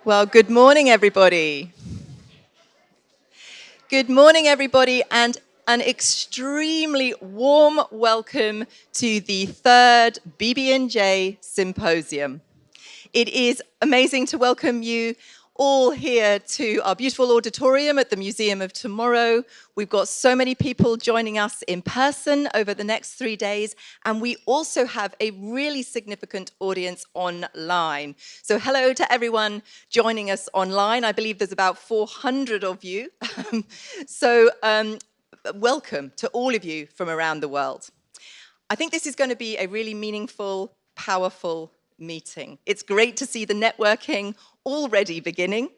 Well, good morning, everybody. Good morning, everybody, and an extremely warm welcome to the third BBNJ Symposium. It is amazing to welcome you all here to our beautiful auditorium at the Museum of Tomorrow. We've got so many people joining us in person over the next 3 days, and we also have a really significant audience online. So hello to everyone joining us online. I believe there's about 400 of you. Welcome to all of you from around the world. I think this is going to be a really meaningful, powerful meeting. It's great to see the networking already beginning.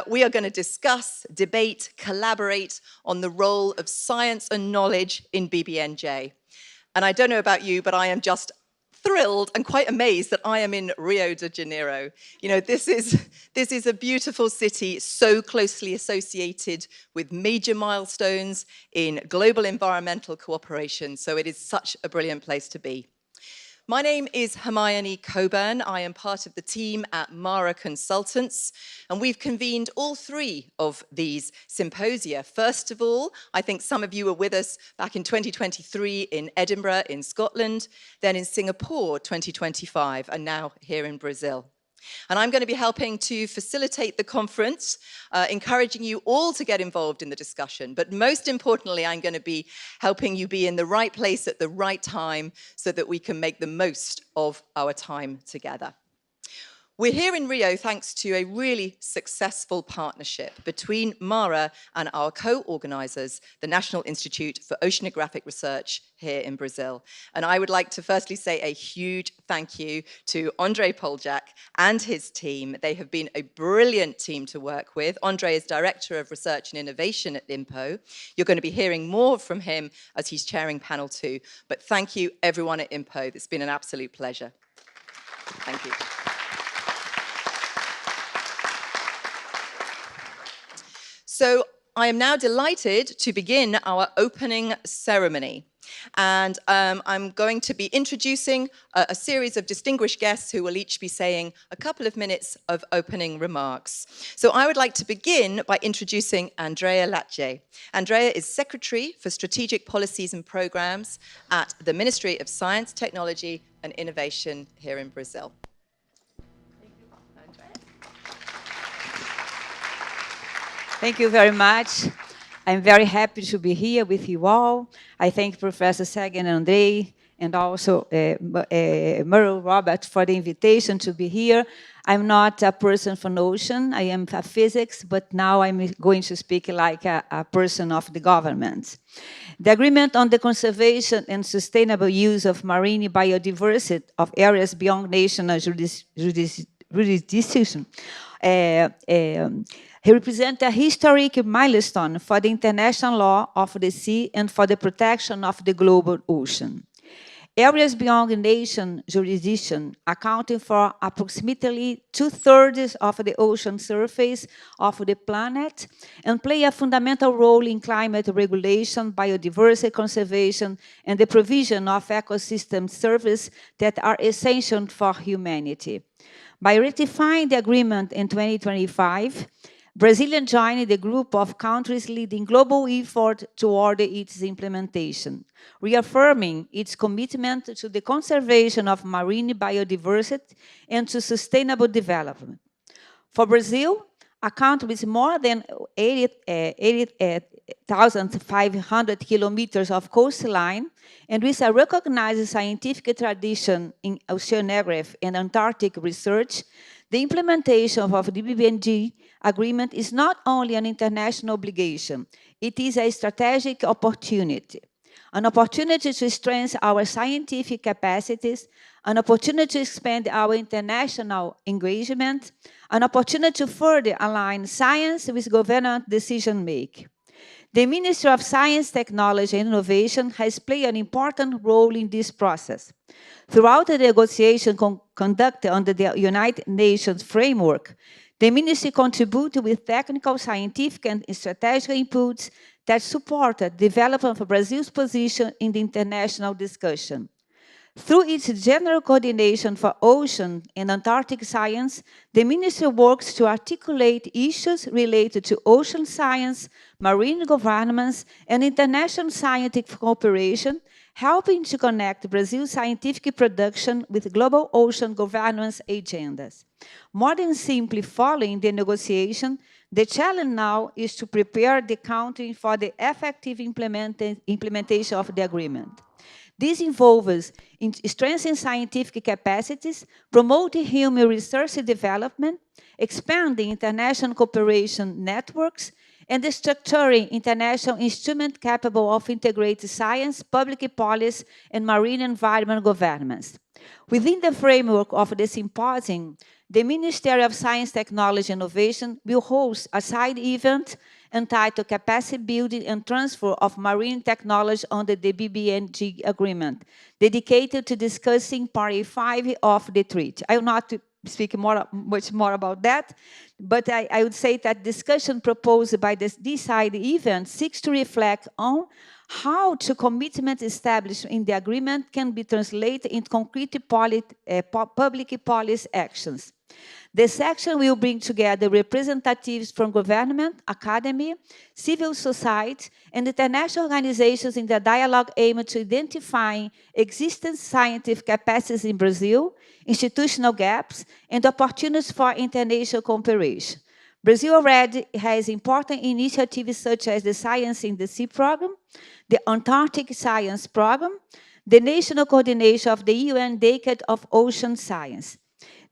We are going to discuss, debate, collaborate on the role of science and knowledge in BBNJ. And I don't know about you, but I am just thrilled and quite amazed that I am in Rio de Janeiro. You know, this is a beautiful city so closely associated with major milestones in global environmental cooperation. So it is such a brilliant place to be. My name is Hermione Coburn. I am part of the team at Mara Consultants, and we've convened all 3 of these symposia. First of all, I think some of you were with us back in 2023 in Edinburgh in Scotland, then in Singapore 2025, and now here in Brazil. And I'm going to be helping to facilitate the conference, encouraging you all to get involved in the discussion. But most importantly, I'm going to be helping you be in the right place at the right time so that we can make the most of our time together. We're here in Rio thanks to a really successful partnership between Mara and our co-organizers, the National Institute for Oceanographic Research here in Brazil. And I would like to firstly say a huge thank you to Andre Poljak and his team. They have been a brilliant team to work with. Andre is Director of Research and Innovation at INPO. You're going to be hearing more from him as he's chairing panel 2. But thank you, everyone at INPO. It's been an absolute pleasure. Thank you. So I am now delighted to begin our opening ceremony. And I'm going to be introducing a series of distinguished guests who will each be saying a couple of minutes of opening remarks. So I would like to begin by introducing Andrea Lacce. Andrea is Secretary for Strategic Policies and Programs at the Ministry of Science, Technology and Innovation here in Brazil. Thank you very much. I'm very happy to be here with you all. I thank Professor Sagan and Andre and also Merle Robert for the invitation to be here. I'm not a person from ocean. I am a physics, but now I'm going to speak like a person of the government. The agreement on the conservation and sustainable use of marine biodiversity of areas beyond national jurisdiction he represents a historic milestone for the international law of the sea and for the protection of the global ocean. Areas beyond nation jurisdiction, accounting for approximately 2/3 of the ocean surface of the planet, and play a fundamental role in climate regulation, biodiversity conservation, and the provision of ecosystem services that are essential for humanity. By ratifying the agreement in 2025, Brazil joined the group of countries leading global effort toward its implementation, reaffirming its commitment to the conservation of marine biodiversity and to sustainable development. For Brazil, a country with more than 80,500 kilometers of coastline and with a recognized scientific tradition in oceanography and Antarctic research, the implementation of the BBNJ agreement is not only an international obligation, it is a strategic opportunity. An opportunity to strengthen our scientific capacities, an opportunity to expand our international engagement, an opportunity to further align science with government decision-making. The Ministry of Science, Technology and Innovation has played an important role in this process. Throughout the negotiation conducted under the United Nations framework, the Ministry contributed with technical, scientific, and strategic inputs that supported development of Brazil's position in the international discussion. Through its general coordination for ocean and Antarctic science, the Ministry works to articulate issues related to ocean science, marine governance, and international scientific cooperation, helping to connect Brazil's scientific production with global ocean governance agendas. More than simply following the negotiation, the challenge now is to prepare the country for the effective implementation of the agreement. This involves strengthening scientific capacities, promoting human research development, expanding international cooperation networks, and structuring international instruments capable of integrating science, public policy, and marine environment governance. Within the framework of the symposium, the Ministry of Science, Technology, and Innovation will host a side event entitled Capacity Building and Transfer of Marine Technology under the BBNJ Agreement, dedicated to discussing Part 5 of the treaty. I will not speak much more about that, but I would say that discussion proposed by this side event seeks to reflect on how the commitments established in the agreement can be translated into concrete public policy actions. The section will bring together representatives from government, academy, civil society, and international organizations in the dialogue aimed to identify existing scientific capacities in Brazil, institutional gaps, and opportunities for international cooperation. Brazil already has important initiatives such as the Science in the Sea program, the Antarctic Science Program, the national coordination of the UN Decade of Ocean Science.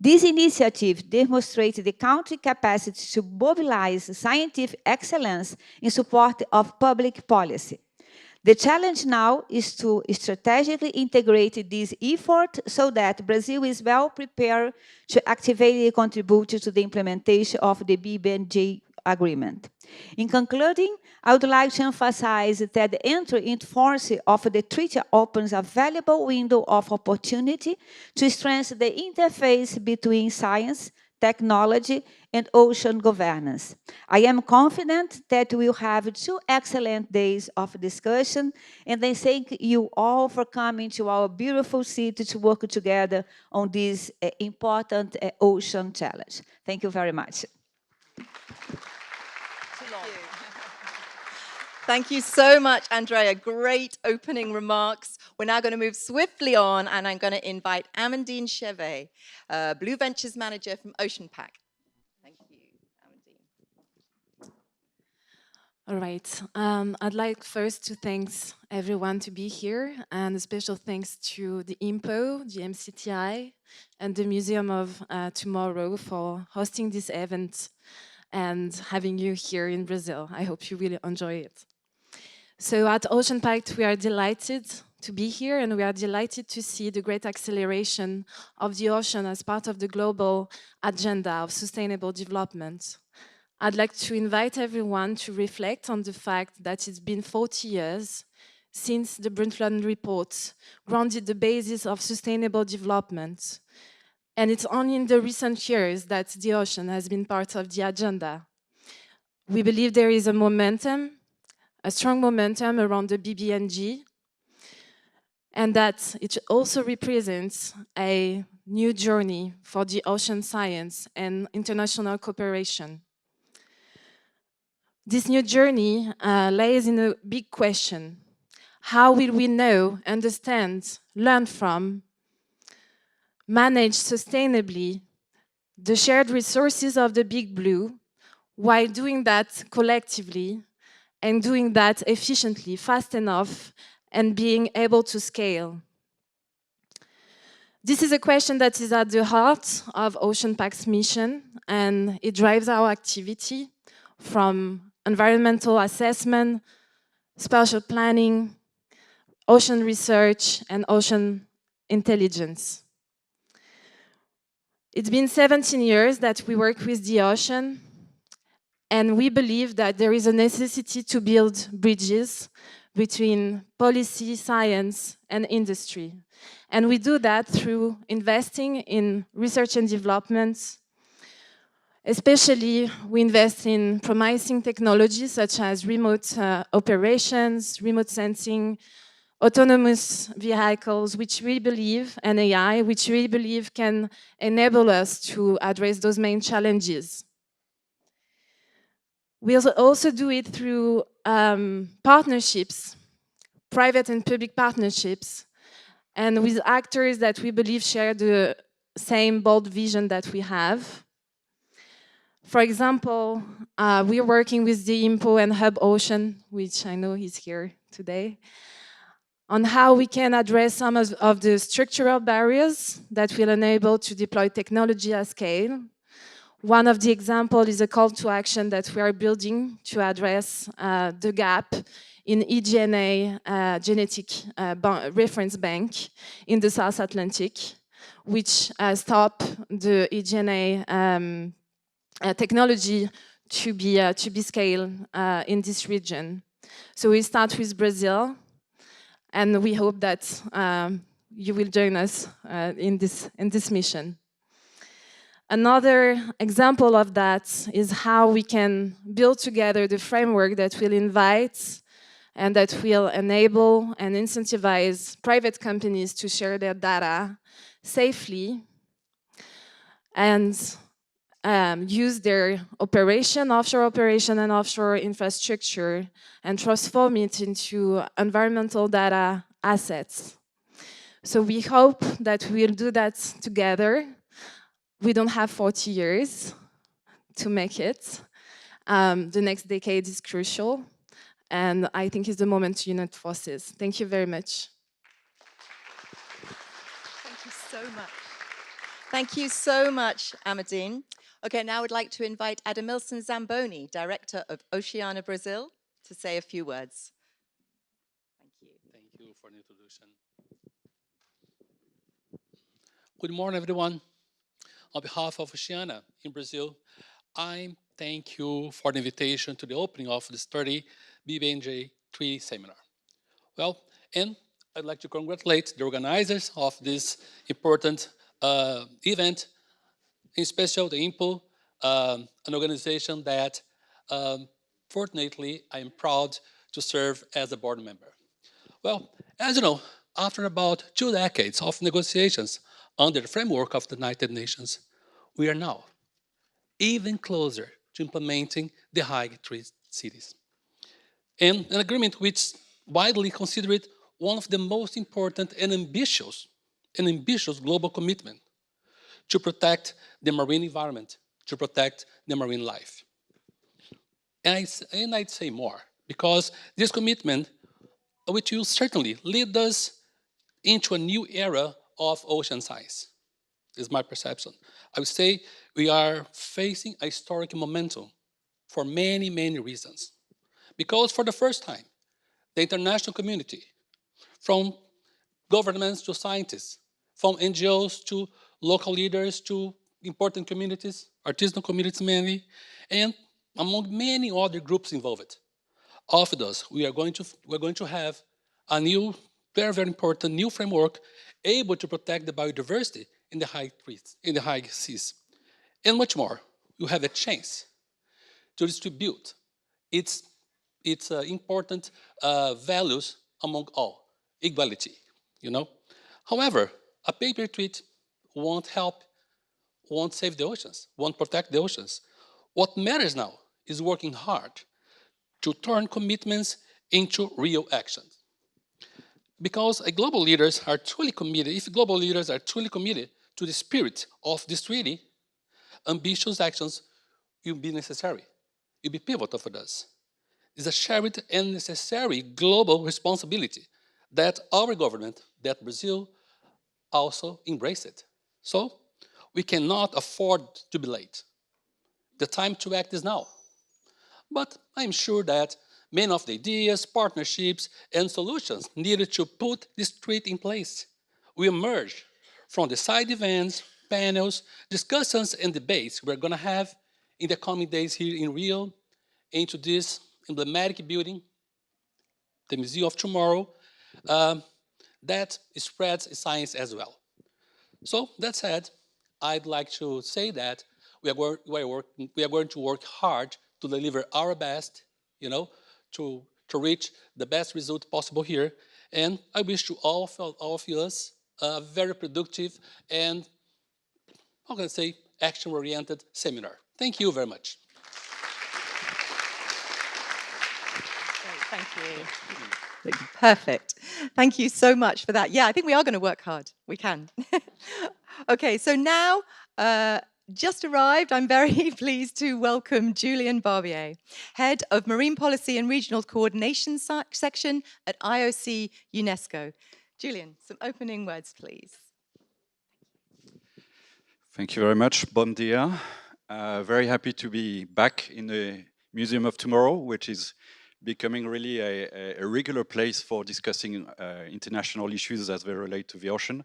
This initiative demonstrates the country's capacity to mobilize scientific excellence in support of public policy. The challenge now is to strategically integrate this effort so that Brazil is well prepared to actively contribute to the implementation of the BBNJ agreement. In concluding, I would like to emphasize that the entry into force of the treaty opens a valuable window of opportunity to strengthen the interface between science, technology, and ocean governance. I am confident that we will have 2 excellent days of discussion, and I thank you all for coming to our beautiful city to work together on this important ocean challenge. Thank you very much. Thank you so much, Andrea. Great opening remarks. We're now going to move swiftly on, and I'm going to invite Amandine Chevet, Blue Ventures Manager from Ocean Pact. Thank you, Amandine. All right. I'd like first to thank everyone to be here, and a special thanks to the INPO, the MCTI, and the Museum of Tomorrow for hosting this event and having you here in Brazil. I hope you really enjoy it. So at Ocean Pact, we are delighted to be here, and we are delighted to see the great acceleration of the ocean as part of the global agenda of sustainable development. I'd like to invite everyone to reflect on the fact that it's been 40 years since the Brundtland Report grounded the basis of sustainable development. And it's only in the recent years that the ocean has been part of the agenda. We believe there is a momentum, a strong momentum around the BBNJ, and that it also represents a new journey for the ocean science and international cooperation. This new journey lays in a big question. How will we know, understand, learn from, manage sustainably the shared resources of the Big Blue while doing that collectively and doing that efficiently, fast enough, and being able to scale? This is a question that is at the heart of Ocean Pact's mission, and it drives our activity from environmental assessment, spatial planning, ocean research, and ocean intelligence. It's been 17 years that we work with the ocean, and we believe that there is a necessity to build bridges between policy, science, and industry. And we do that through investing in research and development. Especially, we invest in promising technologies such as remote operations, remote sensing, autonomous vehicles, which we believe, and AI, which we believe can enable us to address those main challenges. We'll also do it through partnerships, private and public partnerships, and with actors that we believe share the same bold vision that we have. For example, we're working with the INPO and Hub Ocean, which I know is here today, on how we can address some of the structural barriers that will enable to deploy technology at scale. One of the examples is a call to action that we are building to address the gap in eGNA genetic reference bank in the South Atlantic, which stop the eGNA technology to be scaled in this region. So we start with Brazil, and we hope that you will join us in this mission. Another example of that is how we can build together the framework that will invite and that will enable and incentivize private companies to share their data safely and use their offshore operation and offshore infrastructure and transform it into environmental data assets. So we hope that we'll do that together. We don't have 40 years to make it. The next decade is crucial, and I think it's the moment to unite forces. Thank you very much. Thank you so much. Thank you so much, Amadine. Okay, now I'd like to invite Adamilson Zamboni, Director of Oceano Brazil, to say a few words. Thank you. Thank you for the introduction. Good morning, everyone. On behalf of Oceana in Brazil, I thank you for the invitation to the opening of this 30 BBNJ 3 seminar. Well, and I'd like to congratulate the organizers of this important event, in special the INPO, an organization that, fortunately, I am proud to serve as a board member. Well, as you know, after about 2 decades of negotiations under the framework of the United Nations, we are now even closer to implementing the Hague Three Cities. And an agreement which is widely considered one of the most important and ambitious global commitment to protect the marine environment, to protect the marine life. And I'd say more, because this commitment, which will certainly lead us into a new era of ocean science, is my perception. I would say we are facing a historic momentum for many, many reasons. Because for the first time, the international community, from governments to scientists, from NGOs to local leaders to important communities, artisanal communities mainly, and among many other groups involved, offered us, we're going to have a new, very, very important new framework able to protect the biodiversity in the high seas. And much more, you have a chance to distribute its important values among all, equality, you know. However, a paper tweet won't help, won't save the oceans, won't protect the oceans. What matters now is working hard to turn commitments into real actions. Because global leaders are truly committed, if global leaders are truly committed to the spirit of this treaty, ambitious actions will be necessary, will be pivotal for us. It's a shared and necessary global responsibility that our government, that Brazil, also embraced. So we cannot afford to be late. The time to act is now. But I'm sure that many of the ideas, partnerships, and solutions needed to put this treaty in place will emerge from the side events, panels, discussions, and debates we're going to have in the coming days here in Rio, into this emblematic building, the Museum of Tomorrow, that spreads science as well. So that said, I'd like to say that we are going to work hard to deliver our best, you know, to reach the best result possible here. And I wish to all of us a very productive and, how can I say, action-oriented seminar. Thank you very much. Great, thank you. Perfect. Thank you so much for that. Yeah, I think we are going to work hard. We can. Okay, so now, just arrived, I'm very pleased to welcome Julien Barbier, Head of Marine Policy and Regional Coordination Section at IOC UNESCO. Julien, some opening words, please. Thank you very much. Bon dia. Very happy to be back in the Museum of Tomorrow, which is becoming really a regular place for discussing international issues as they relate to the ocean.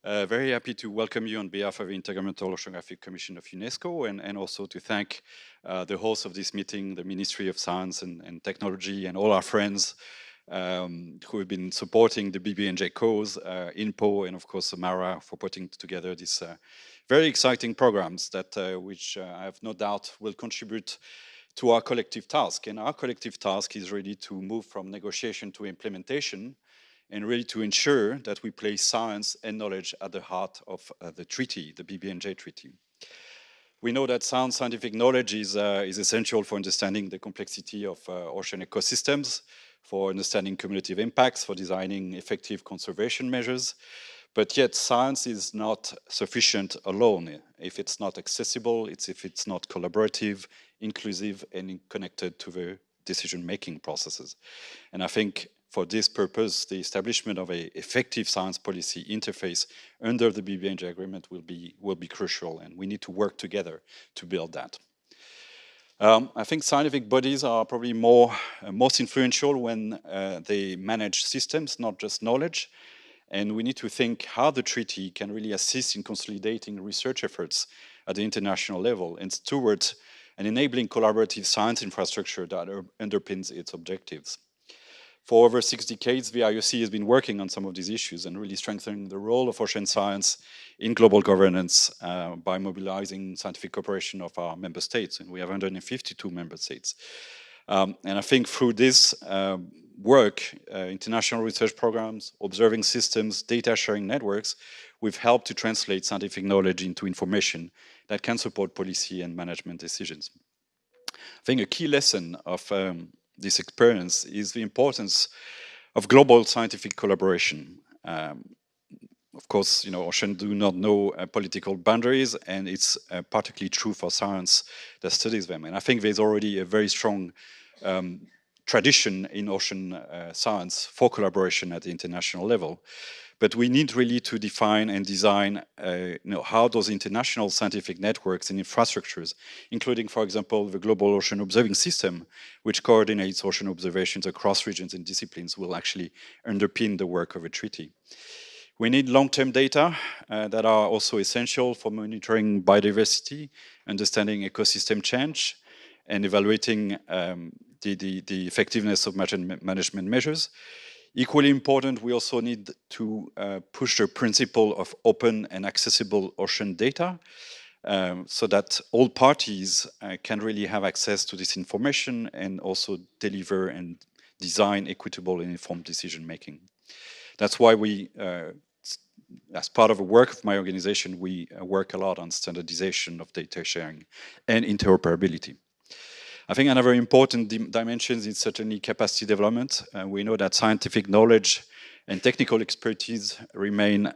Very happy to welcome you on behalf of the Intergovernmental Oceanographic Commission of UNESCO, and also to thank the host of this meeting, the Ministry of Science and Technology, and all our friends who have been supporting the BBNJ cause, INPO, and of course Mara for putting together these very exciting programs that which I have no doubt will contribute to our collective task. And our collective task is really to move from negotiation to implementation, and really to ensure that we place science and knowledge at the heart of the treaty, the BBNJ treaty. We know that sound scientific knowledge is essential for understanding the complexity of ocean ecosystems, for understanding cumulative impacts, for designing effective conservation measures. But yet science is not sufficient alone if it's not accessible, if it's not collaborative, inclusive, and connected to the decision-making processes. And I think for this purpose, the establishment of an effective science policy interface under the BBNJ agreement will be crucial, and we need to work together to build that. I think scientific bodies are probably most influential when they manage systems, not just knowledge. And we need to think how the treaty can really assist in consolidating research efforts at the international level and towards an enabling collaborative science infrastructure that underpins its objectives. For over 6 decades, the IOC has been working on some of these issues and really strengthening the role of ocean science in global governance by mobilizing scientific cooperation of our member states. And we have 152 member states. And I think through this work, international research programs, observing systems, data sharing networks, we've helped to translate scientific knowledge into information that can support policy and management decisions. I think a key lesson of this experience is the importance of global scientific collaboration. Of course, oceans do not know political boundaries, and it's particularly true for science that studies them. And I think there's already a very strong tradition in ocean science for collaboration at the international level. But we need really to define and design how those international scientific networks and infrastructures, including, for example, the Global Ocean Observing System, which coordinates ocean observations across regions and disciplines, will actually underpin the work of a treaty. We need long-term data that are also essential for monitoring biodiversity, understanding ecosystem change, and evaluating the effectiveness of management measures. Equally important, we also need to push the principle of open and accessible ocean data so that all parties can really have access to this information and also deliver and design equitable and informed decision-making. That's why we, as part of the work of my organization, we work a lot on standardization of data sharing and interoperability. I think another important dimension is certainly capacity development. We know that scientific knowledge and technical expertise remain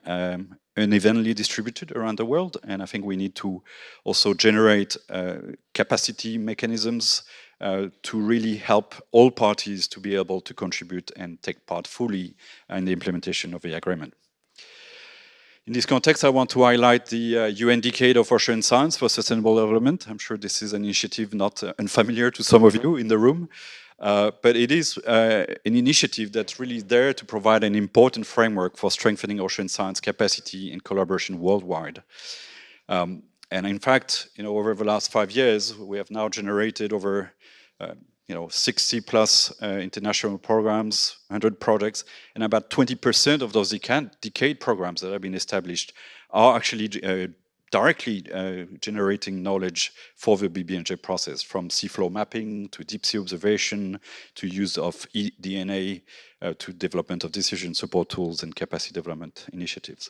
unevenly distributed around the world, and I think we need to also generate capacity mechanisms to really help all parties to be able to contribute and take part fully in the implementation of the agreement. In this context, I want to highlight the UN Decade of Ocean Science for Sustainable Development. I'm sure this is an initiative not unfamiliar to some of you in the room, but it is an initiative that's really there to provide an important framework for strengthening ocean science capacity and collaboration worldwide. And in fact, over the last 5 years, we have now generated over 60 plus international programs, 100 projects, and about 20% of those decade programs that have been established are actually directly generating knowledge for the BBNJ process, from seafloor mapping to deep sea observation to use of eDNA to development of decision support tools and capacity development initiatives.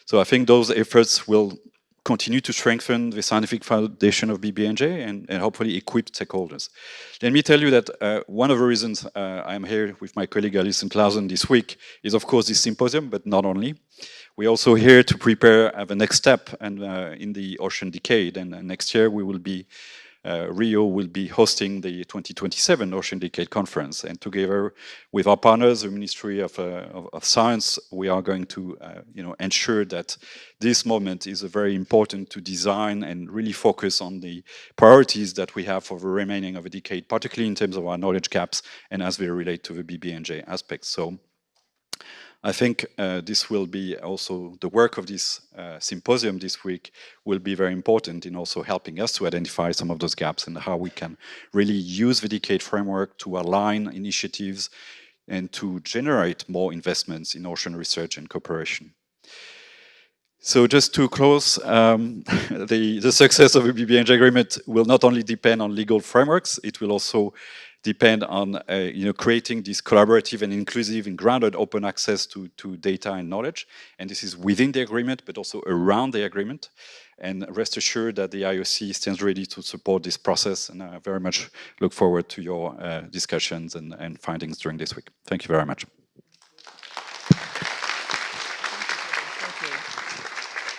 So I think those efforts will continue to strengthen the scientific foundation of BBNJ and hopefully equip stakeholders. Let me tell you that one of the reasons I'm here with my colleague Alison Clausen this week is of course this symposium, but not only. We're also here to prepare the next step and in the ocean decade, and next year we will be Rio will be hosting the 2027 Ocean Decade Conference, and together with our partners, the Ministry of Science, we are going to ensure that this moment is very important to design and really focus on the priorities that we have for the remaining of a decade, particularly in terms of our knowledge gaps and as they relate to the BBNJ aspects. So I think this will be also the work of this symposium this week will be very important in also helping us to identify some of those gaps and how we can really use the decade framework to align initiatives and to generate more investments in ocean research and cooperation. So just to close, the success of a BBNJ agreement will not only depend on legal frameworks, it will also depend on creating this collaborative and inclusive and grounded open access to data and knowledge. And this is within the agreement, but also around the agreement. And rest assured that the IOC stands ready to support this process. And I very much look forward to your discussions and findings during this week. Thank you very much.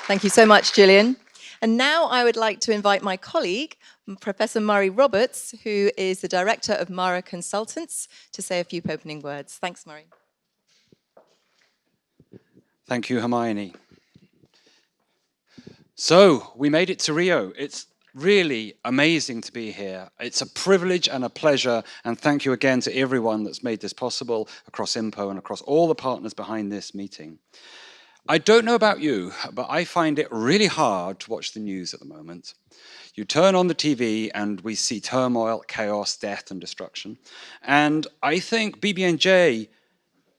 Thank you so much, Julian. And now I would like to invite my colleague, Professor Murray Roberts, who is the Director of Mara Consultants, to say a few opening words. Thanks, Murray. Thank you, Hermione. So, we made it to Rio. It's really amazing to be here. It's a privilege and a pleasure, and thank you again to everyone that's made this possible across INPO and across all the partners behind this meeting. I don't know about you, but I find it really hard to watch the news at the moment. You turn on the TV and we see turmoil, chaos, death, and destruction. And I think BBNJ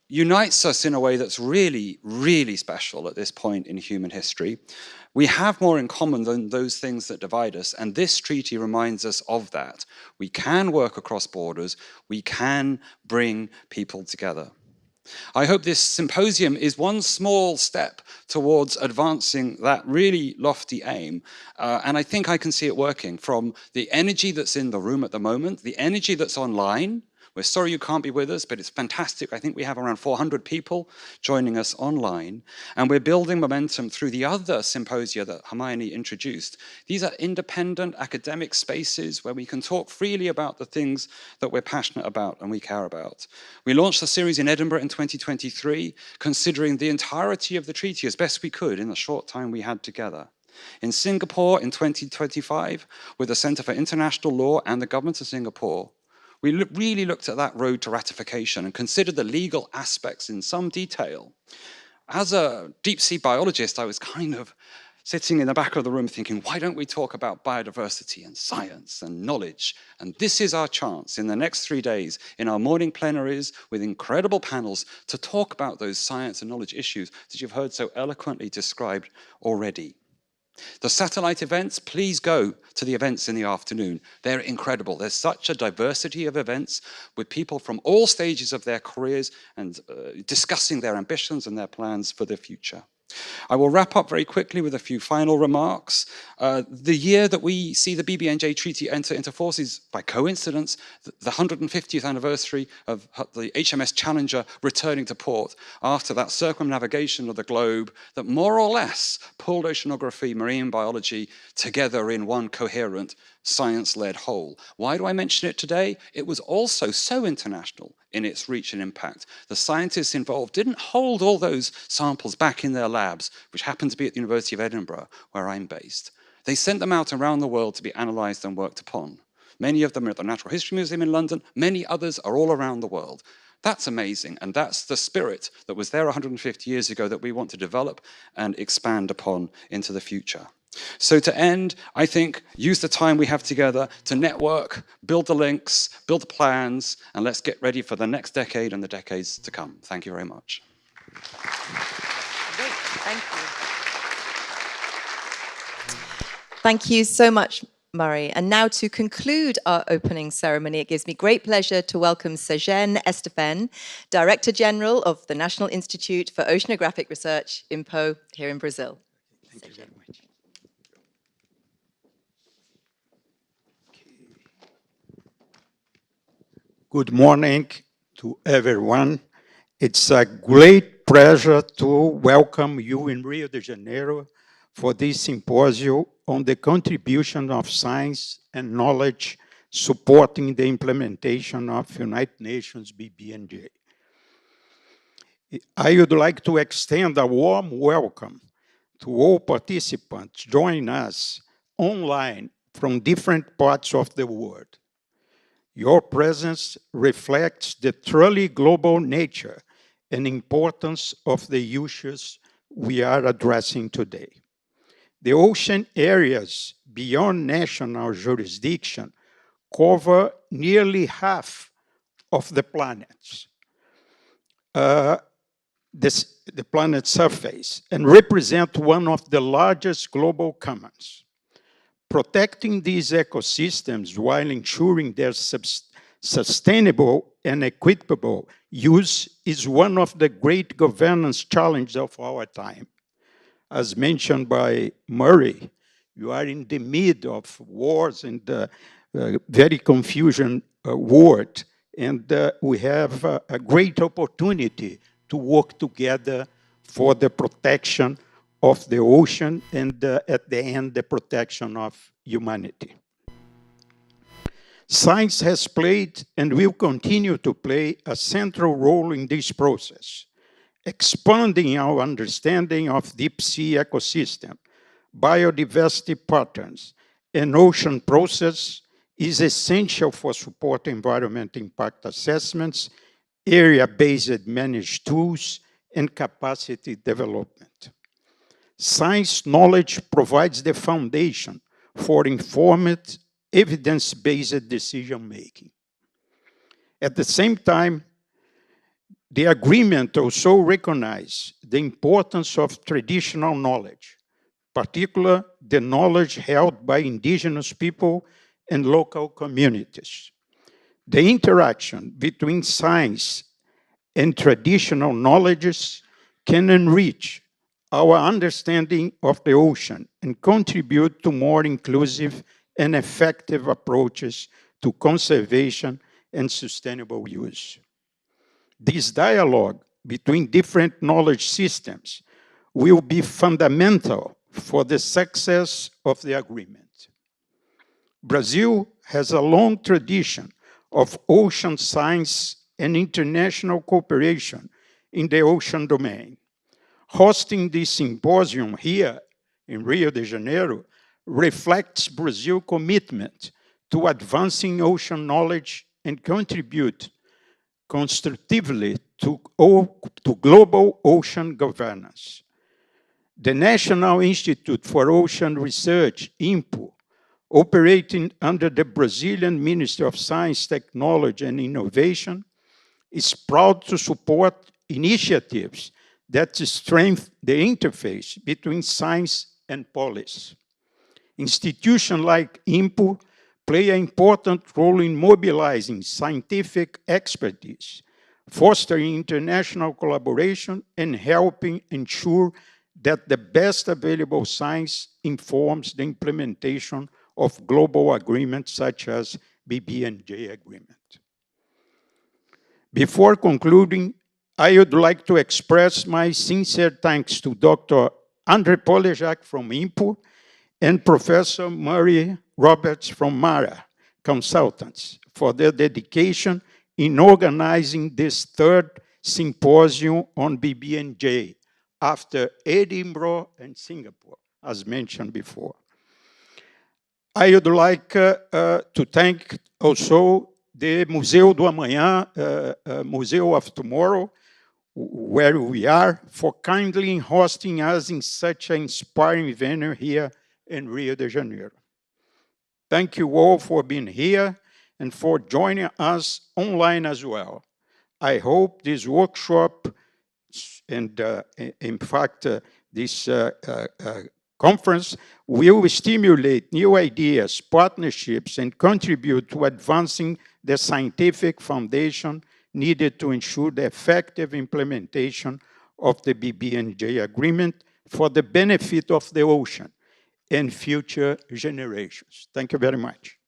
unites us in a way that's really, really special at this point in human history. We have more in common than those things that divide us, and this treaty reminds us of that. We can work across borders, we can bring people together. I hope this symposium is one small step towards advancing that really lofty aim. And I think I can see it working from the energy that's in the room at the moment, the energy that's online. We're sorry you can't be with us, but it's fantastic. I think we have around 400 people joining us online. And we're building momentum through the other symposia that Hermione introduced. These are independent academic spaces where we can talk freely about the things that we're passionate about and we care about. We launched the series in Edinburgh in 2023, considering the entirety of the treaty as best we could in the short time we had together. In Singapore in 2025, with the Centre for International Law and the government of Singapore, we really looked at that road to ratification and considered the legal aspects in some detail. As a deep sea biologist, I was kind of sitting in the back of the room thinking, why don't we talk about biodiversity and science and knowledge? And this is our chance in the next 3 days in our morning plenaries with incredible panels to talk about those science and knowledge issues that you've heard so eloquently described already. The satellite events, please go to the events in the afternoon. They're incredible. There's such a diversity of events with people from all stages of their careers and discussing their ambitions and their plans for the future. I will wrap up very quickly with a few final remarks. The year that we see the BBNJ Treaty enter into force is, by coincidence, the 150th anniversary of the HMS Challenger returning to port after that circumnavigation of the globe that more or less pulled oceanography, marine biology together in one coherent, science-led whole. Why do I mention it today? It was also so international in its reach and impact. The scientists involved didn't hold all those samples back in their labs, which happened to be at the University of Edinburgh, where I'm based. They sent them out around the world to be analysed and worked upon. Many of them are at the Natural History Museum in London. Many others are all around the world. That's amazing, and that's the spirit that was there 150 years ago that we want to develop and expand upon into the future. So to end, I think, use the time we have together to network, build the links, build the plans, and let's get ready for the next decade and the decades to come. Thank you very much. Great, thank you. Thank you so much, Murray. And now to conclude our opening ceremony, it gives me great pleasure to welcome Sejen Estefan, Director General of the National Institute for Oceanographic Research, INPO, here in Brazil. Thank you very much. Good morning to everyone. It's a great pleasure to welcome you in Rio de Janeiro for this symposium on the contribution of science and knowledge supporting the implementation of United Nations BBNJ. I would like to extend a warm welcome to all participants joining us online from different parts of the world. Your presence reflects the truly global nature and importance of the issues we are addressing today. The ocean areas beyond national jurisdiction cover nearly half of the planet's the planet's surface and represent one of the largest global commons. Protecting these ecosystems while ensuring their sustainable and equitable use is one of the great governance challenges of our time. As mentioned by Murray, you are in the midst of wars and very confusing world, and we have a great opportunity to work together for the protection of the ocean and at the end, the protection of humanity. Science has played and will continue to play a central role in this process, expanding our understanding of deep sea ecosystem, biodiversity patterns, and ocean process is essential for supporting environment impact assessments, area-based managed tools, and capacity development. Science knowledge provides the foundation for informed, evidence-based decision-making. At the same time, the agreement also recognizes the importance of traditional knowledge, particularly the knowledge held by indigenous people and local communities. The interaction between science and traditional knowledges can enrich our understanding of the ocean and contribute to more inclusive and effective approaches to conservation and sustainable use. This dialogue between different knowledge systems will be fundamental for the success of the agreement. Brazil has a long tradition of ocean science and international cooperation in the ocean domain. Hosting this symposium here in Rio de Janeiro reflects Brazil's commitment to advancing ocean knowledge and contribute constructively to global ocean governance. The National Institute for Ocean Research, INPO, operating under the Brazilian Ministry of Science, Technology and Innovation, is proud to support initiatives that strengthen the interface between science and policy. Institutions like INPO play an important role in mobilizing scientific expertise, fostering international collaboration, and helping ensure that the best available science informs the implementation of global agreements such as BBNJ agreement. Before concluding, I would like to express my sincere thanks to Dr. André Polejak from INPO and Professor Murray Roberts from MARA Consultants for their dedication in organizing this third symposium on BBNJ after Edinburgh and Singapore, as mentioned before. I would like to thank also the Museu do Amanhã, Museu of Tomorrow, where we are, for kindly hosting us in such an inspiring venue here in Rio de Janeiro. Thank you all for being here and for joining us online as well. I hope this workshop and, in fact, this conference will stimulate new ideas, partnerships, and contribute to advancing the scientific foundation needed to ensure the effective implementation of the BBNJ agreement for the benefit of the ocean and future generations. Thank you very much.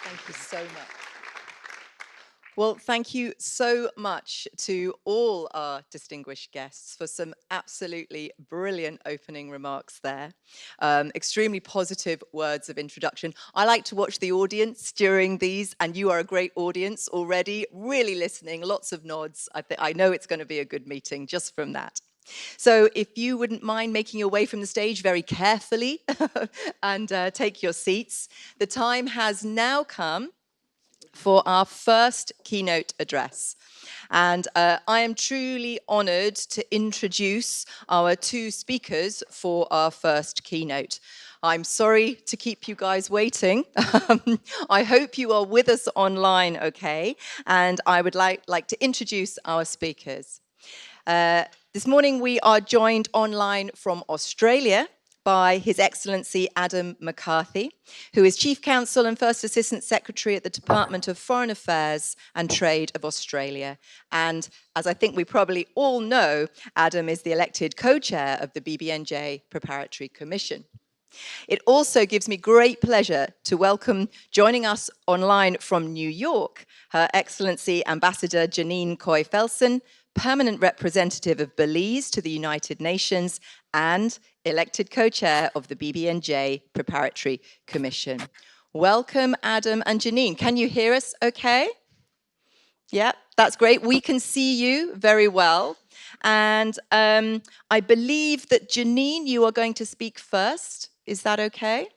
Thank you so much. Well, thank you so much to all our distinguished guests for some absolutely brilliant opening remarks there. Extremely positive words of introduction. I like to watch the audience during these, and you are a great audience already, really listening, lots of nods. I know it's going to be a good meeting just from that. So if you wouldn't mind making your way from the stage very carefully and take your seats, the time has now come for our first keynote address. And I am truly honored to introduce our two speakers for our first keynote. I'm sorry to keep you guys waiting. I hope you are with us online, okay? And I would like to introduce our speakers. This morning we are joined online from Australia by His Excellency Adam McCarthy, who is Chief Counsel and First Assistant Secretary at the Department of Foreign Affairs and Trade of Australia. And as I think we probably all know, Adam is the elected co-chair of the BBNJ Preparatory Commission. It also gives me great pleasure to welcome, joining us online from New York, Her Excellency Ambassador Janine Coy-Felsen, Permanent Representative of Belize to the United Nations and elected co-chair of the BBNJ Preparatory Commission. Welcome, Adam and Janine. Can you hear us okay? Yeah, that's great. We can see you very well. And I believe that Janine, you are going to speak first. Is that okay?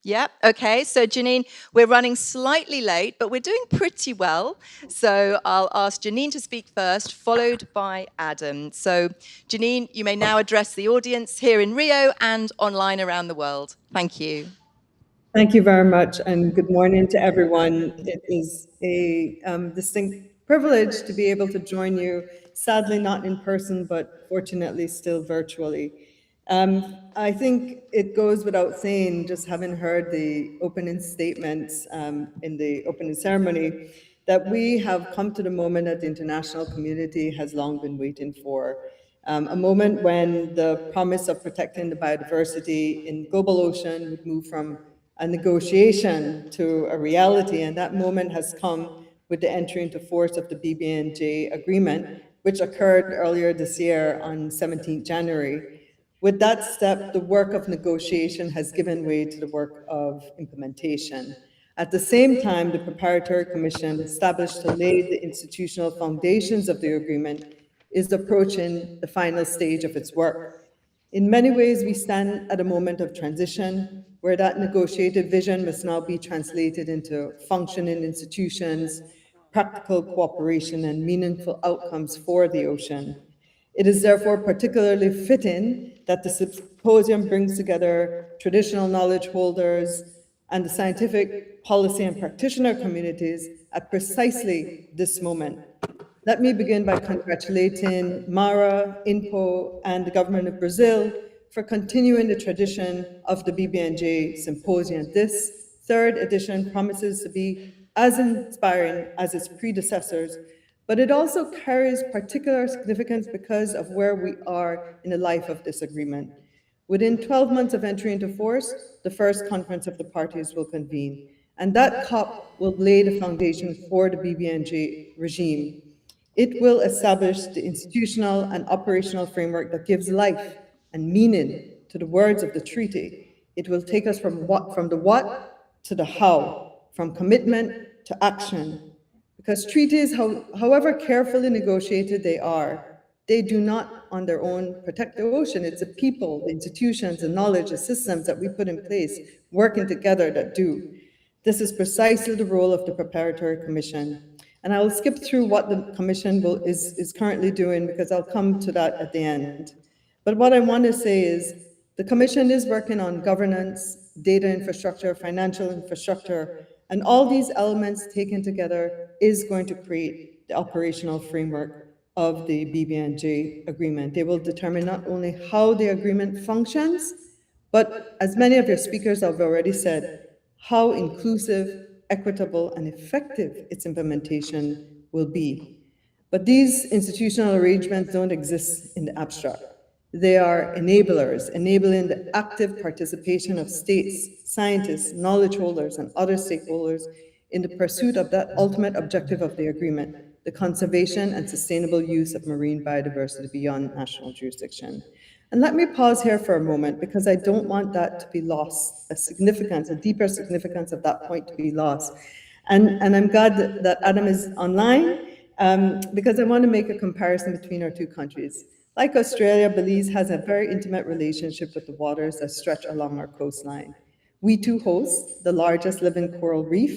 Yeah, okay. So Janine, we're running slightly late, but we're doing pretty well. So I'll ask Janine to speak first, followed by Adam. So Janine, you may now address the audience here in Rio and online around the world. Thank you. Thank you very much, and good morning to everyone. It is a distinct privilege to be able to join you, sadly not in person, but fortunately still virtually. I think it goes without saying, just having heard the opening statements in the opening ceremony, that we have come to the moment that the international community has long been waiting for. A moment when the promise of protecting the biodiversity in global ocean would move from a negotiation to a reality, and that moment has come with the entry into force of the BBNJ agreement, which occurred earlier this year on 17th January. With that step, the work of negotiation has given way to the work of implementation. At the same time, the Preparatory Commission, established to lay the institutional foundations of the agreement, is approaching the final stage of its work. In many ways, we stand at a moment of transition where that negotiated vision must now be translated into functioning institutions, practical cooperation, and meaningful outcomes for the ocean. It is therefore particularly fitting that the symposium brings together traditional knowledge holders and the scientific, policy, and practitioner communities at precisely this moment. Let me begin by congratulating MARA, INPO, and the government of Brazil for continuing the tradition of the BBNJ Symposium. This third edition promises to be as inspiring as its predecessors, but it also carries particular significance because of where we are in the life of this agreement. Within 12 months of entry into force, the first conference of the parties will convene, and that COP will lay the foundation for the BBNJ regime. It will establish the institutional and operational framework that gives life and meaning to the words of the treaty. It will take us from the what to the how, from commitment to action. Because treaties, however carefully negotiated they do not on their own protect the ocean. It's the people, the institutions, the knowledge, the systems that we put in place working together that do. This is precisely the role of the Preparatory Commission. And I will skip through what the Commission is currently doing because I'll come to that at the end. But what I want to say is the Commission is working on governance, data infrastructure, financial infrastructure, and all these elements taken together is going to create the operational framework of the BBNJ agreement. They will determine not only how the agreement functions, but as many of your speakers have already said, how inclusive, equitable, and effective its implementation will be. But these institutional arrangements don't exist in the abstract. They are enablers, enabling the active participation of states, scientists, knowledge holders, and other stakeholders in the pursuit of that ultimate objective of the agreement, the conservation and sustainable use of marine biodiversity beyond national jurisdiction. And let me pause here for a moment, because I don't want that to be lost, a deeper significance of that point to be lost. And I'm glad that Adam is online, because I want to make a comparison between our two countries. Like Australia, Belize has a very intimate relationship with the waters that stretch along our coastline. We too host the largest living coral reef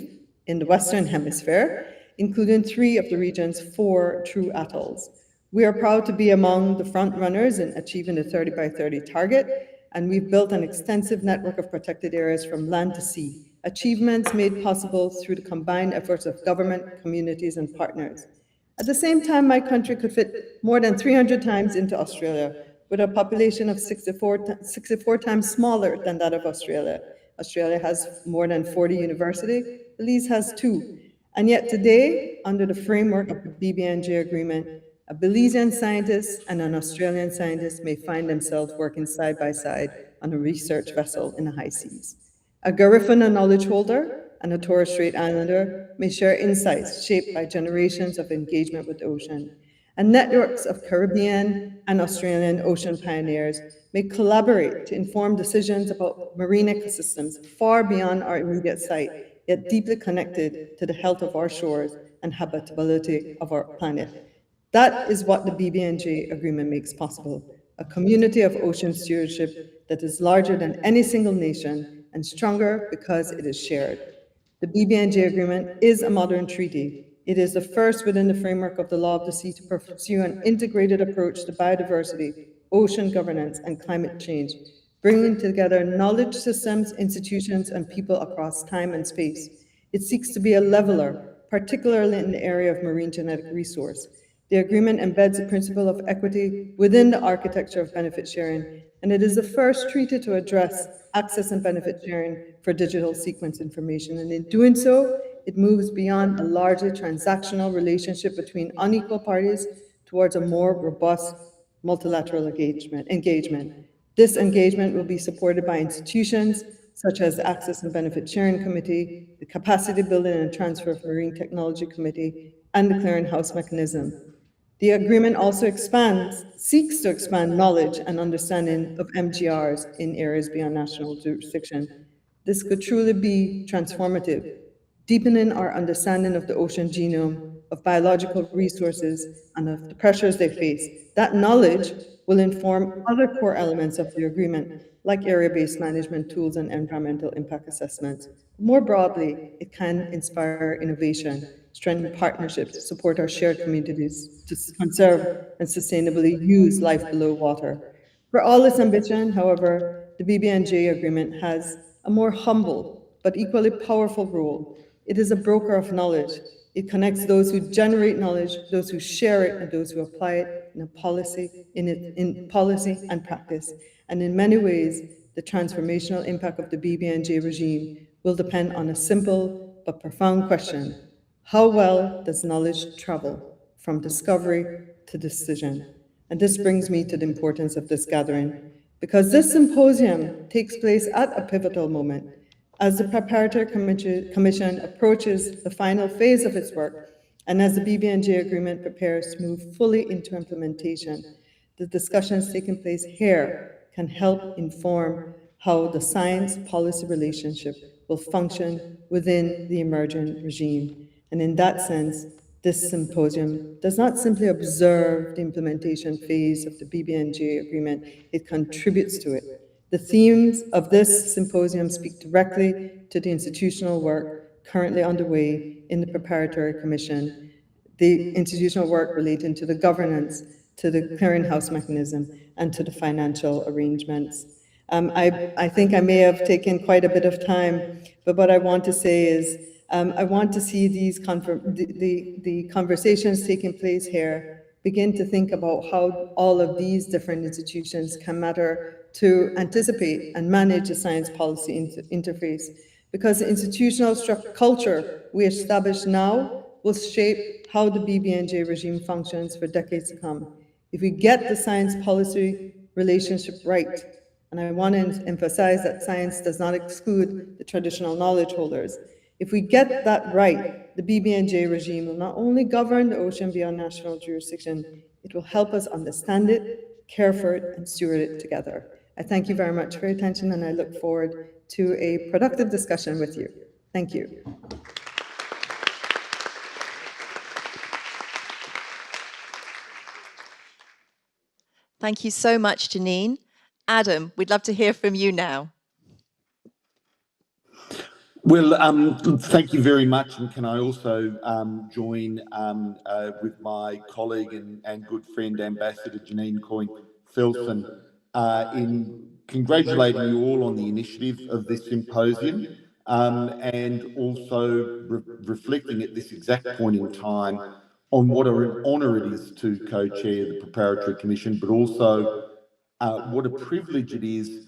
in the Western Hemisphere, including 3 of the region's 4 true atolls. We are proud to be among the front runners in achieving the 30 by 30 target, and we've built an extensive network of protected areas from land to sea, achievements made possible through the combined efforts of government, communities, and partners. At the same time, my country could fit more than 300 times into Australia, with a population of 64 times smaller than that of Australia. Australia has more than 40 universities, Belize has 2. And yet today, under the framework of the BBNJ agreement, a Belizean scientist and an Australian scientist may find themselves working side by side on a research vessel in the high seas. A Garifuna knowledge holder and a Torres Strait Islander may share insights shaped by generations of engagement with the ocean. And networks of Caribbean and Australian ocean pioneers may collaborate to inform decisions about marine ecosystems far beyond our immediate site, yet deeply connected to the health of our shores and habitability of our planet. That is what the BBNJ agreement makes possible, a community of ocean stewardship that is larger than any single nation and stronger because it is shared. The BBNJ agreement is a modern treaty. It is the first within the framework of the law of the sea to pursue an integrated approach to biodiversity, ocean governance, and climate change, bringing together knowledge systems, institutions, and people across time and space. It seeks to be a leveler, particularly in the area of marine genetic resource. The agreement embeds the principle of equity within the architecture of benefit sharing, and it is the first treaty to address access and benefit sharing for digital sequence information. And in doing so, it moves beyond a largely transactional relationship between unequal parties towards a more robust multilateral engagement. This engagement will be supported by institutions such as the Access and Benefit Sharing Committee, the Capacity Building and Transfer of Marine Technology Committee, and the Clearinghouse Mechanism. The agreement also seeks to expand knowledge and understanding of MGRs in areas beyond national jurisdiction. This could truly be transformative, deepening our understanding of the ocean genome, of biological resources, and of the pressures they face. That knowledge will inform other core elements of the agreement, like area-based management tools and environmental impact assessments. More broadly, it can inspire innovation, strengthen partnerships, support our shared communities to conserve and sustainably use life below water. For all its ambition, however, the BBNJ agreement has a more humble but equally powerful role. It is a broker of knowledge. It connects those who generate knowledge, those who share it, and those who apply it in policy and practice. And in many ways, the transformational impact of the BBNJ regime will depend on a simple but profound question: how well does knowledge travel from discovery to decision? And this brings me to the importance of this gathering, because this symposium takes place at a pivotal moment as the Preparatory Commission approaches the final phase of its work, and as the BBNJ agreement prepares to move fully into implementation. The discussions taking place here can help inform how the science-policy relationship will function within the emerging regime. And in that sense, this symposium does not simply observe the implementation phase of the BBNJ agreement, it contributes to it. The themes of this symposium speak directly to the institutional work currently underway in the Preparatory Commission, the institutional work relating to the governance, to the clearinghouse mechanism, and to the financial arrangements. I think I may have taken quite a bit of time, but what I want to say is I want to see these the conversations taking place here begin to think about how all of these different institutions can matter to anticipate and manage a science policy interface. Because the institutional culture we establish now will shape how the BBNJ regime functions for decades to come. If we get the science policy relationship right, and I want to emphasize that science does not exclude the traditional knowledge holders. If we get that right, the BBNJ regime will not only govern the ocean beyond national jurisdiction, it will help us understand it, care for it, and steward it together. I thank you very much for your attention, and I look forward to a productive discussion with you. Thank you. Thank you so much, Janine. Adam, we'd love to hear from you now. Well, thank you very much, and can I also join with my colleague and good friend, Ambassador Janine Coyne-Felsen, in congratulating you all on the initiative of this symposium, and also reflecting at this exact point in time on what an honour it is to co-chair the Preparatory Commission, but also what a privilege it is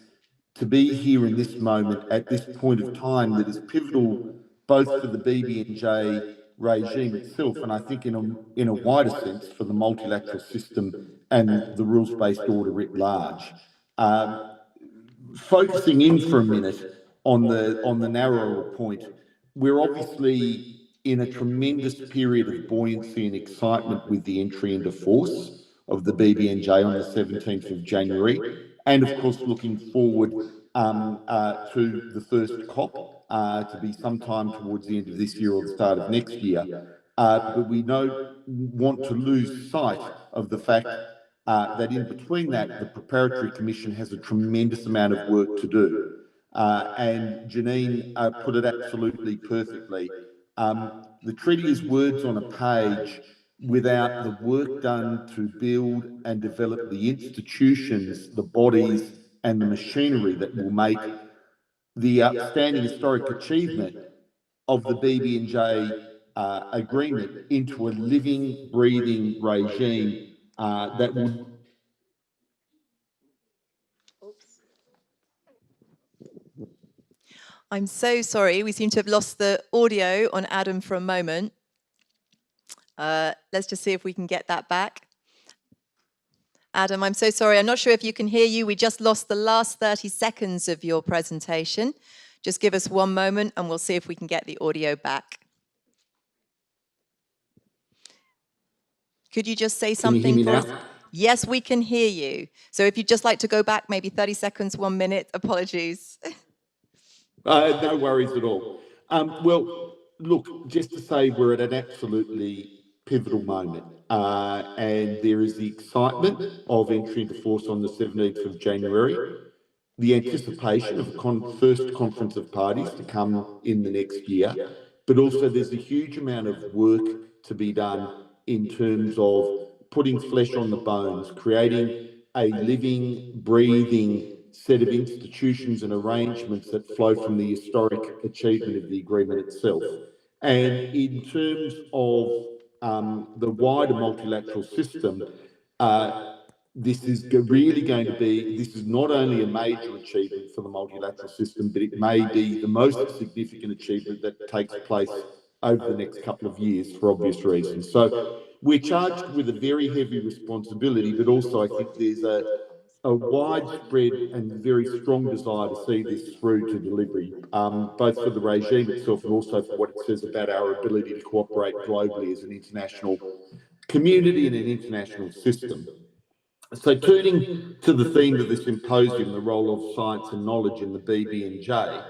to be here in this moment at this point of time that is pivotal both for the BBNJ regime itself, and I think in a wider sense for the multilateral system and the rules-based order writ large. Focusing in for a minute on the narrower point, we're obviously in a tremendous period of buoyancy and excitement with the entry into force of the BBNJ on the 17th of January, and of course looking forward to the first COP to be sometime towards the end of this year or the start of next year. But we don't want to lose sight of the fact that in between that, the Preparatory Commission has a tremendous amount of work to do. And Janine put it absolutely perfectly. The treaty is words on a page without the work done to build and develop the institutions, the bodies, and the machinery that will make the outstanding historic achievement of the BBNJ agreement into a living, breathing regime that will... I'm so sorry, we seem to have lost the audio on Adam for a moment. Let's just see if we can get that back. Adam, I'm so sorry, I'm not sure if you can hear you. We just lost the last 30 seconds of your presentation. Just give us one moment and we'll see if we can get the audio back. Could you just say something for us? Yes, we can hear you. So if you'd just like to go back maybe 30 seconds, 1 minute, apologies. No worries at all. Well, look, just to say we're at an absolutely pivotal moment, and there is the excitement of entry into force on the 17th of January, the anticipation of a first conference of parties to come in the next year, but also there's a huge amount of work to be done in terms of putting flesh on the bones, creating a living, breathing set of institutions and arrangements that flow from the historic achievement of the agreement itself. And in terms of the wider multilateral system, this is really going to be, this is not only a major achievement for the multilateral system, but it may be the most significant achievement that takes place over the next couple of years for obvious reasons. So we're charged with a very heavy responsibility, but also I think there's a widespread and very strong desire to see this through to delivery, both for the regime itself and also for what it says about our ability to cooperate globally as an international community and an international system. So turning to the theme of the symposium, the role of science and knowledge in the BBNJ,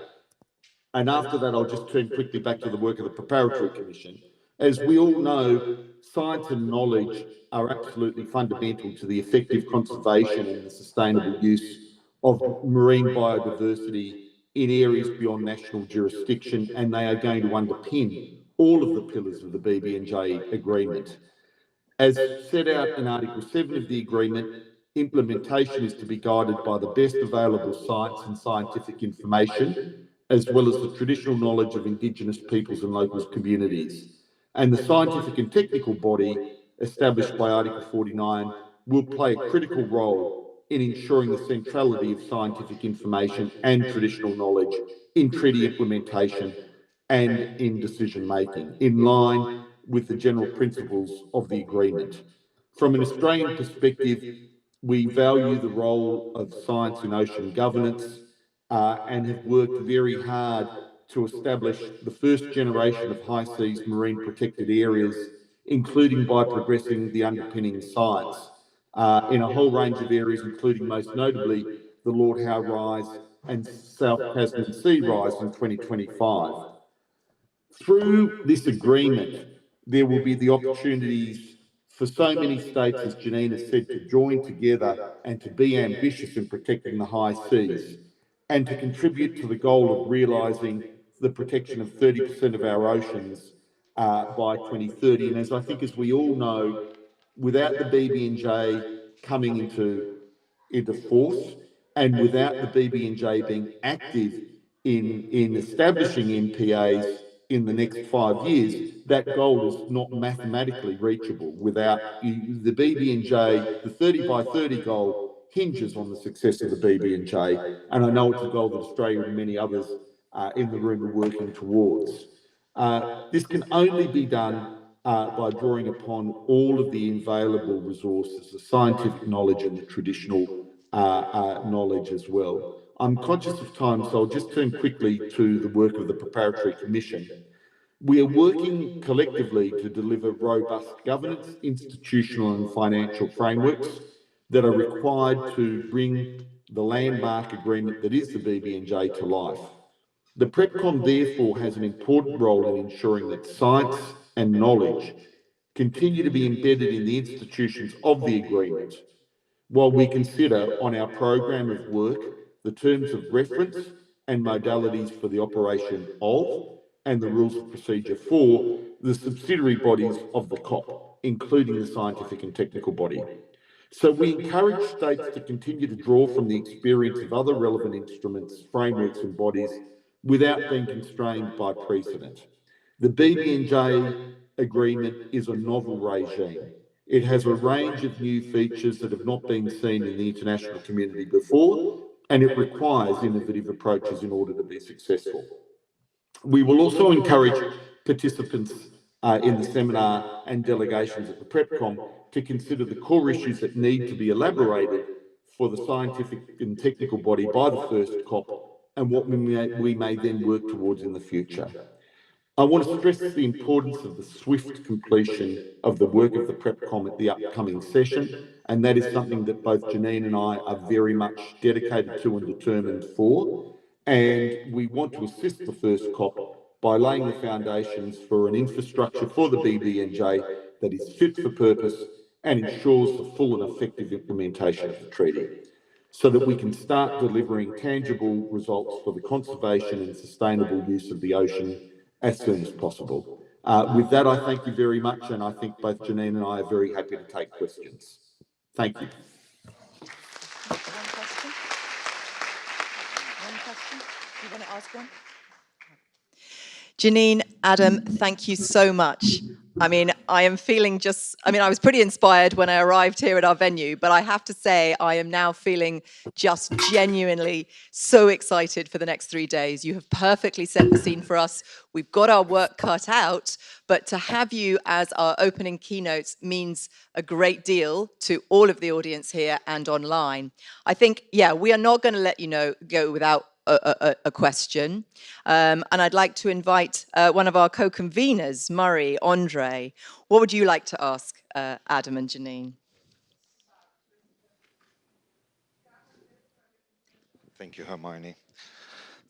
and after that I'll just turn quickly back to the work of the Preparatory Commission. As we all know, science and knowledge are absolutely fundamental to the effective conservation and the sustainable use of marine biodiversity in areas beyond national jurisdiction, and they are going to underpin all of the pillars of the BBNJ agreement. As set out in Article 7 of the agreement, implementation is to be guided by the best available science and scientific information, as well as the traditional knowledge of Indigenous peoples and local communities. And the scientific and technical body established by Article 49 will play a critical role in ensuring the centrality of scientific information and traditional knowledge in treaty implementation and in decision-making, in line with the general principles of the agreement. From an Australian perspective, we value the role of science in ocean governance and have worked very hard to establish the first generation of high seas marine protected areas, including by progressing the underpinning science in a whole range of areas, including most notably the Lord Howe Rise and South Tasman Sea Rise in 2025. Through this agreement, there will be the opportunities for so many states, as Janine has said, to join together and to be ambitious in protecting the high seas and to contribute to the goal of realising the protection of 30% of our oceans by 2030. And as we all know, without the BBNJ coming into force and without the BBNJ being active in establishing MPAs in the next 5 years, that goal is not mathematically reachable without the BBNJ. The 30 by 30 goal hinges on the success of the BBNJ, and I know it's a goal that Australia and many others in the room are working towards. This can only be done by drawing upon all of the available resources, the scientific knowledge and the traditional knowledge as well. I'm conscious of time, so I'll just turn quickly to the work of the Preparatory Commission. We are working collectively to deliver robust governance, institutional and financial frameworks that are required to bring the landmark agreement that is the BBNJ to life. The PrepCom therefore has an important role in ensuring that science and knowledge continue to be embedded in the institutions of the agreement, while we consider on our program of work the terms of reference and modalities for the operation of and the rules of procedure for the subsidiary bodies of the COP, including the scientific and technical body. So we encourage states to continue to draw from the experience of other relevant instruments, frameworks and bodies without being constrained by precedent. The BBNJ agreement is a novel regime. It has a range of new features that have not been seen in the international community before, and it requires innovative approaches in order to be successful. We will also encourage participants in the seminar and delegations at the PrepCom to consider the core issues that need to be elaborated for the scientific and technical body by the first COP and what we may then work towards in the future. I want to stress the importance of the swift completion of the work of the PrepCom at the upcoming session, and that is something that both Janine and I are very much dedicated to and determined for. And we want to assist the first COP by laying the foundations for an infrastructure for the BBNJ that is fit for purpose and ensures the full and effective implementation of the treaty, so that we can start delivering tangible results for the conservation and sustainable use of the ocean as soon as possible. With that, I thank you very much, and I think both Janine and I are very happy to take questions. Thank you. One question? One question? You want to ask one? Janine, Adam, thank you so much. I mean, I am feeling I was pretty inspired when I arrived here at our venue, but I have to say I am now feeling just genuinely so excited for the next 3 days. You have perfectly set the scene for us. We've got our work cut out, but to have you as our opening keynotes means a great deal to all of the audience here and online. I think, yeah, we are not going to let you go without a question. And I'd like to invite one of our co-conveners, Murray, Andre. What would you like to ask Adam and Janine? Thank you, Hermione.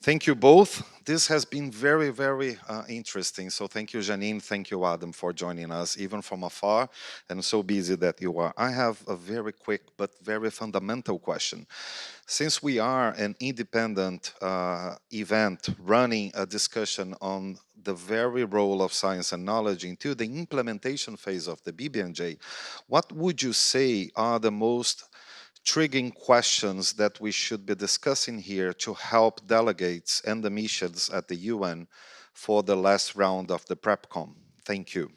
Thank you both. This has been very, very interesting. So thank you, Janine. Thank you, Adam, for joining us, even from afar, and so busy that you are. I have a very quick but very fundamental question. Since we are an independent event running a discussion on the very role of science and knowledge into the implementation phase of the BBNJ, what would you say are the most triggering questions that we should be discussing here to help delegates and the missions at the UN for the last round of the PrepCom? Thank you.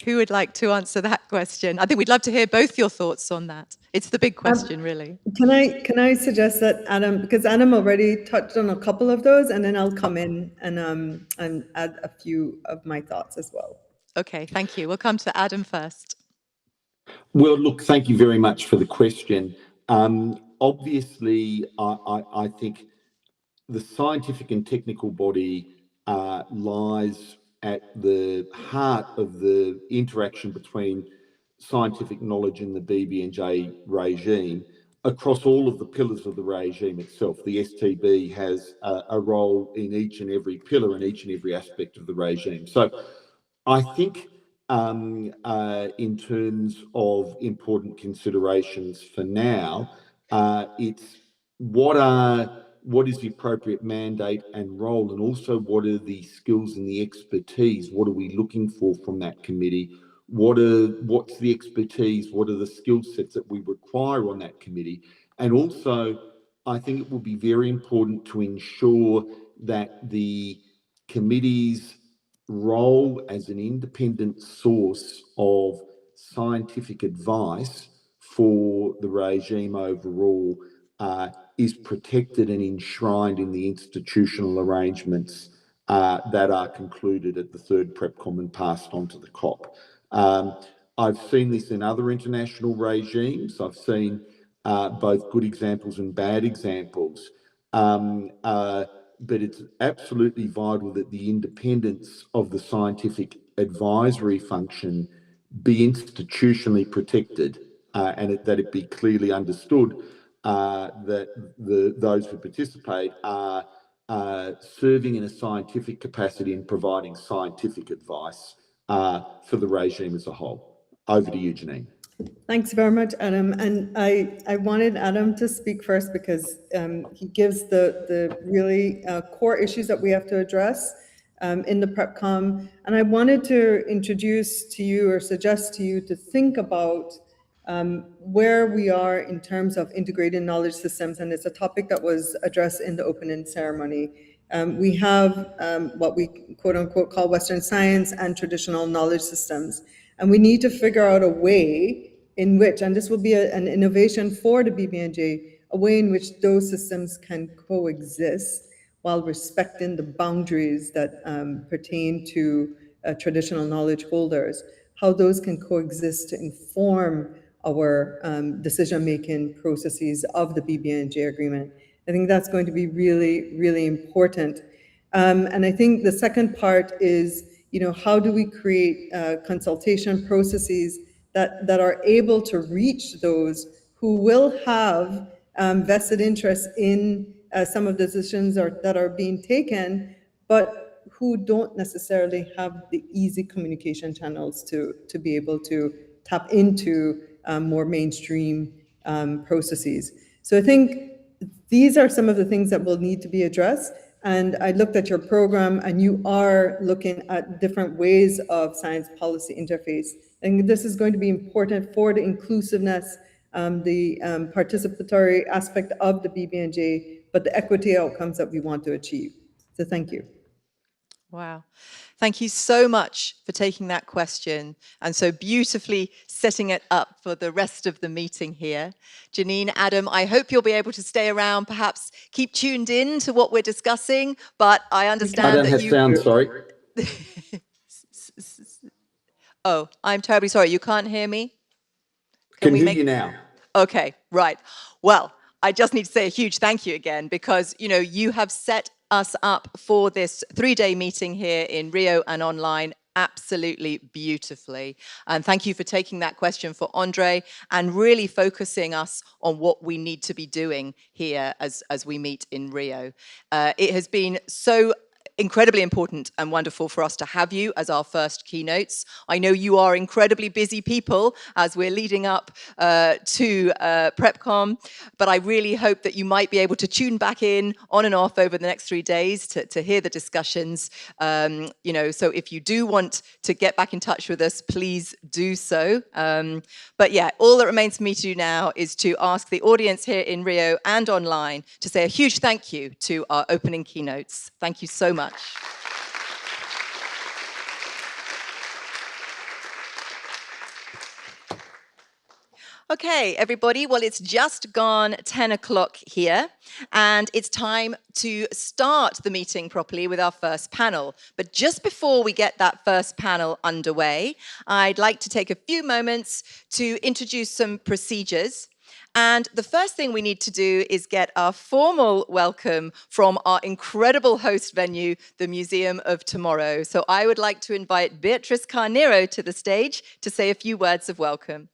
Who would like to answer that question? I think we'd love to hear both your thoughts on that. It's the big question, really. Can I suggest that Adam, because Adam already touched on a couple of those, and then I'll come in and add a few of my thoughts as well. Okay, thank you. We'll come to Adam first. Well, look, thank you very much for the question. Obviously, I think the scientific and technical body lies at the heart of the interaction between scientific knowledge and the BBNJ regime across all of the pillars of the regime itself. The STB has a role in each and every pillar and each and every aspect of the regime. So I think in terms of important considerations for now, it's what is the appropriate mandate and role, and also what are the skills and the expertise? What are we looking for from that committee? What's the expertise? What are the skill sets that we require on that committee? And also, I think it will be very important to ensure that the committee's role as an independent source of scientific advice for the regime overall is protected and enshrined in the institutional arrangements that are concluded at the third PrepCom and passed on to the COP. I've seen this in other international regimes. I've seen both good examples and bad examples. But it's absolutely vital that the independence of the scientific advisory function be institutionally protected and that it be clearly understood that those who participate are serving in a scientific capacity and providing scientific advice for the regime as a whole. Over to you, Janine. Thanks very much, Adam. And I wanted Adam to speak first because he gives the really core issues that we have to address in the PrepCom. And I wanted to introduce to you or suggest to you to think about where we are in terms of integrated knowledge systems. And it's a topic that was addressed in the opening ceremony. We have what we quote unquote call Western science and traditional knowledge systems. And we need to figure out a way in which, and this will be an innovation for the BBNJ, a way in which those systems can coexist while respecting the boundaries that pertain to traditional knowledge holders, how those can coexist to inform our decision-making processes of the BBNJ agreement. I think that's going to be really, really important. And I think the second part is, how do we create consultation processes that are able to reach those who will have vested interest in some of the decisions that are being taken, but who don't necessarily have the easy communication channels to be able to tap into more mainstream processes. So I think these are some of the things that will need to be addressed. And I looked at your program, and you are looking at different ways of science policy interface. And this is going to be important for the inclusiveness, the participatory aspect of the BBNJ, but the equity outcomes that we want to achieve. So thank you. Wow. Thank you so much for taking that question and so beautifully setting it up for the rest of the meeting here. Janine, Adam, I hope you'll be able to stay around, perhaps keep tuned in to what we're discussing, but I understand that you... sound, sorry. Oh, I'm terribly sorry. You can't hear me? Can hear you now. Okay, right. Well, I just need to say a huge thank you again because, you have set us up for this 3-day meeting here in Rio and online absolutely beautifully. And thank you for taking that question for Andre and really focusing us on what we need to be doing here as we meet in Rio. It has been so incredibly important and wonderful for us to have you as our first keynotes. I know you are incredibly busy people as we're leading up to PrepCom, but I really hope that you might be able to tune back in on and off over the next 3 days to hear the discussions. So if you do want to get back in touch with us, please do so. But yeah, all that remains for me to do now is to ask the audience here in Rio and online to say a huge thank you to our opening keynotes. Thank you so much. Okay, everybody, well, it's just gone 10 o'clock here, and it's time to start the meeting properly with our first panel. But just before we get that first panel underway, I'd like to take a few moments to introduce some procedures. And the first thing we need to do is get our formal welcome from our incredible host venue, the Museum of Tomorrow. So I would like to invite Beatriz Carneiro to the stage to say a few words of welcome.